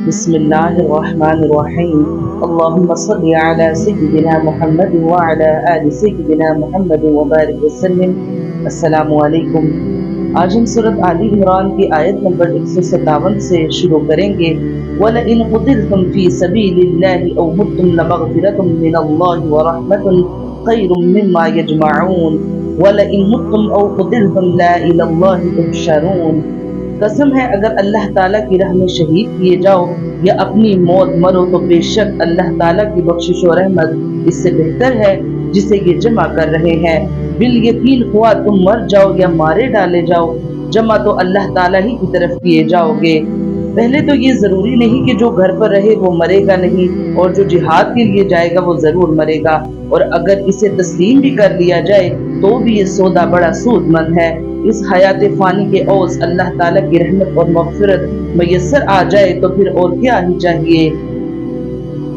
بسم اللہ الرحمن الرحیم اللہم صلی علی سیدنا محمد وعلی آل سیدنا محمد وبارک وسلم۔ السلام علیکم۔ آج ہم سورۃ آل عمران کی آیت نمبر 157 سے شروع کریں گے۔ وَلَئِنْ قُتِلْتُمْ فِي سَبِيلِ اللَّهِ أَوْ مُتُّمْ لَمَغْفِرَةٌ مِّنَ اللَّهِ وَرَحْمَةٌ خَيْرٌ مِّمَّا يَجْمَعُونَ وَلَئِنْ مُتُّمْ أَوْ قُتِلْتُمْ لَا إِلَى اللَّهِ تُحْشَرُونَ۔ قسم ہے اگر اللہ تعالیٰ کی راہ میں شہید کیے جاؤ یا اپنی موت مرو تو بے شک اللہ تعالیٰ کی بخشش و رحمت اس سے بہتر ہے جسے یہ جمع کر رہے ہیں۔ بالیقین خواہ تم مر جاؤ یا مارے ڈالے جاؤ، جمع تو اللہ تعالیٰ ہی کی طرف کیے جاؤ گے۔ پہلے تو یہ ضروری نہیں کہ جو گھر پر رہے وہ مرے گا نہیں، اور جو جہاد کے لیے جائے گا وہ ضرور مرے گا، اور اگر اسے تسلیم بھی کر لیا جائے تو بھی یہ سودا بڑا سود مند ہے۔ اس حیات فانی کے عوض اللہ تعالیٰ کی رحمت اور مغفرت میسر آ جائے تو پھر اور کیا ہی چاہیے۔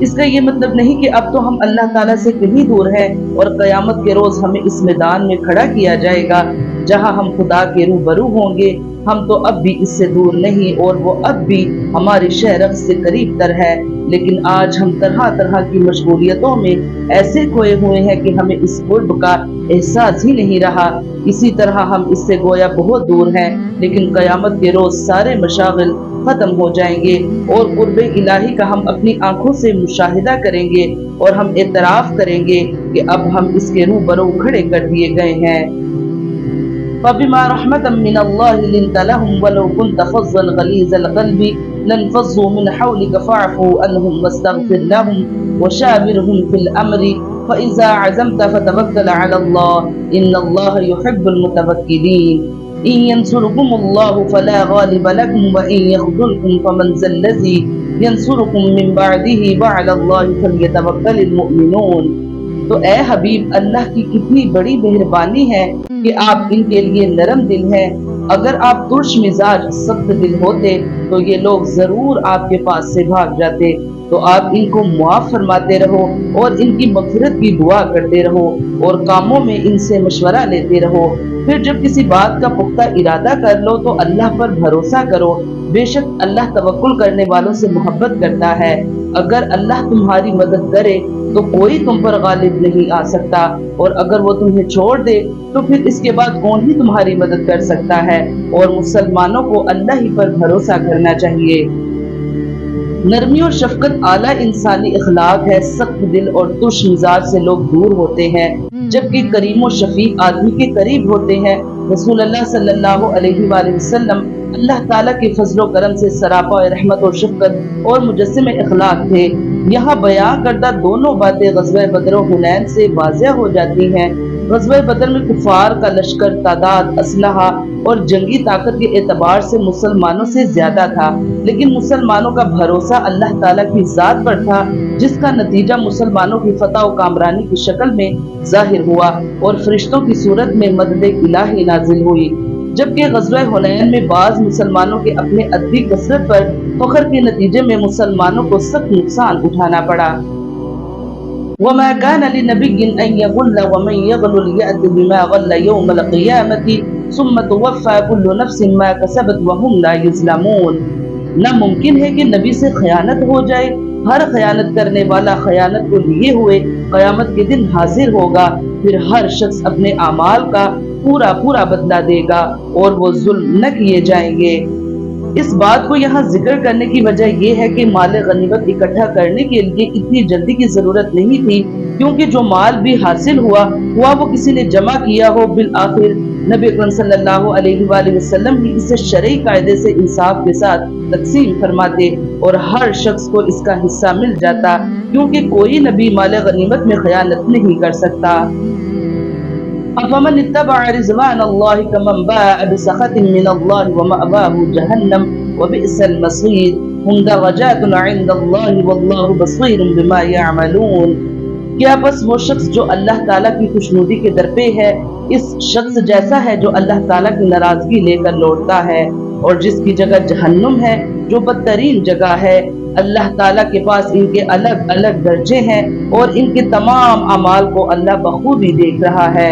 اس کا یہ مطلب نہیں کہ اب تو ہم اللہ تعالیٰ سے کہیں دور ہیں اور قیامت کے روز ہمیں اس میدان میں کھڑا کیا جائے گا جہاں ہم خدا کے روبرو ہوں گے۔ ہم تو اب بھی اس سے دور نہیں اور وہ اب بھی ہماری شہرت سے قریب تر ہے، لیکن آج ہم طرح طرح کی مشغولیتوں میں ایسے کھوئے ہوئے ہیں کہ ہمیں اس قرب کا احساس ہی نہیں رہا۔ اسی طرح ہم اس سے گویا بہت دور ہیں، لیکن قیامت کے روز سارے مشاغل ختم ہو جائیں گے اور قرب الہی کا ہم اپنی آنکھوں سے مشاہدہ کریں گے، اور ہم اعتراف کریں گے کہ اب ہم اس کے روبرو کھڑے کر دیے گئے ہیں۔ فَبِمَا رَحْمَةٍ مِّنَ اللَّهِ لِنتَ لَهُمْ وَلَوْ كُنتَ فَظًّا غَلِيظَ الْقَلْبِ لَانفَضُّوا مِنْ حَوْلِكَ فَاعْفُ عَنْهُمْ وَاسْتَغْفِرْ لَهُمْ وَشَاوِرْهُمْ فِي الْأَمْرِ فَإِذَا عَزَمْتَ فَتَوَكَّلْ عَلَى اللَّهِ إِنَّ اللَّهَ يُحِبُّ الْمُتَوَكِّلِينَ إِن يَنْصُرْكُمُ اللَّهُ فَلَا غَالِبَ لَكُمْ وَإِن يَخْذُلْكُمْ فَمَنْ ذَا الَّذِي يَنْصُرُكُم مِّن بَعْدِهِ وَعَلَى اللَّهِ فَلْيَتَوَكَّلِ الْمُؤْمِنُونَ۔ تو اے حبیب، اللہ کی کتنی بڑی مہربانی ہے کہ آپ ان کے لیے نرم دل ہیں۔ اگر آپ ترش مزاج سخت دل ہوتے تو یہ لوگ ضرور آپ کے پاس سے بھاگ جاتے۔ تو آپ ان کو معاف فرماتے رہو اور ان کی مغفرت کی دعا کرتے رہو اور کاموں میں ان سے مشورہ لیتے رہو۔ پھر جب کسی بات کا پختہ ارادہ کر لو تو اللہ پر بھروسہ کرو، بے شک اللہ توکل کرنے والوں سے محبت کرتا ہے۔ اگر اللہ تمہاری مدد کرے تو کوئی تم پر غالب نہیں آ سکتا، اور اگر وہ تمہیں چھوڑ دے تو پھر اس کے بعد کون ہی تمہاری مدد کر سکتا ہے۔ اور مسلمانوں کو اللہ ہی پر بھروسہ کرنا چاہیے۔ نرمی اور شفقت اعلیٰ انسانی اخلاق ہے۔ سخت دل اور ترش مزاج سے لوگ دور ہوتے ہیں، جبکہ کریم و شفیق آدمی کے قریب ہوتے ہیں۔ رسول اللہ صلی اللہ علیہ وآلہ وسلم اللہ تعالیٰ کے فضل و کرم سے سراپا رحمت و شفقت اور مجسم اخلاق تھے۔ یہاں بیان کردہ دونوں باتیں غزوہ بدر و حنین سے واضح ہو جاتی ہیں۔ غزوہ بدر میں کفار کا لشکر تعداد، اسلحہ اور جنگی طاقت کے اعتبار سے مسلمانوں سے زیادہ تھا، لیکن مسلمانوں کا بھروسہ اللہ تعالیٰ کی ذات پر تھا، جس کا نتیجہ مسلمانوں کی فتح و کامرانی کی شکل میں ظاہر ہوا اور فرشتوں کی صورت میں مدد الہی نازل ہوئی۔ جبکہ غزوہ حنین میں بعض مسلمانوں کے اپنے عددی کثرت پر فخر کے نتیجے میں مسلمانوں کو سخت نقصان اٹھانا پڑا۔ وَمَا كَانَ لِنَبِيٍّ أَن يَغُلَّ وَمَن يَغْلُلْ يَأْتِ بِمَا غَلَّ يَوْمَ الْقِيَامَةِ ثُمَّ تُوَفَّى كُلُّ نَفْسٍ مَا كَسَبَتْ وَهُمْ لَا يُظْلَمُونَ۔ ناممکن ہے کہ نبی سے خیانت ہو جائے۔ ہر خیانت کرنے والا خیانت کو لیے ہوئے قیامت کے دن حاضر ہوگا، پھر ہر شخص اپنے اعمال کا پورا بدلہ دے گا اور وہ ظلم نہ کیے جائیں گے۔ اس بات کو یہاں ذکر کرنے کی وجہ یہ ہے کہ مال غنیمت اکٹھا کرنے کے لیے اتنی جلدی کی ضرورت نہیں تھی، کیونکہ جو مال بھی حاصل ہوا وہ کسی نے جمع کیا ہو۔ بالآخر نبی اکرم صلی اللہ علیہ وآلہ وسلم بھی اسے شرعی قاعدے سے انصاف کے ساتھ تقسیم فرماتے اور ہر شخص کو اس کا حصہ مل جاتا، کیونکہ کوئی نبی مال غنیمت میں خیانت نہیں کر سکتا۔ أَفَمَنِ اتَّبَعَ رِضْوَانَ اللَّهِ كَمَنْ بَاءَ بِسَخَطٍ مِّنَ اللَّهِ وَمَأْوَاهُ جَهَنَّمُ وَبِئْسَ الْمَصِيرُ هُمْ دَرَجَاتٌ عِندَ اللَّهِ وَاللَّهُ بَصِيرٌ بِمَا يَعْمَلُونَ۔ کیا بس وہ شخص جو اللہ تعالیٰ کی خوشنودی کے در پہ ہے اس شخص جیسا ہے جو اللہ تعالیٰ کی ناراضگی لے کر لوٹتا ہے، اور جس کی جگہ جہنم ہے جو بدترین جگہ ہے۔ اللہ تعالیٰ کے پاس ان کے الگ الگ درجے ہیں اور ان کے تمام اعمال کو اللہ بخوبی دیکھ رہا ہے۔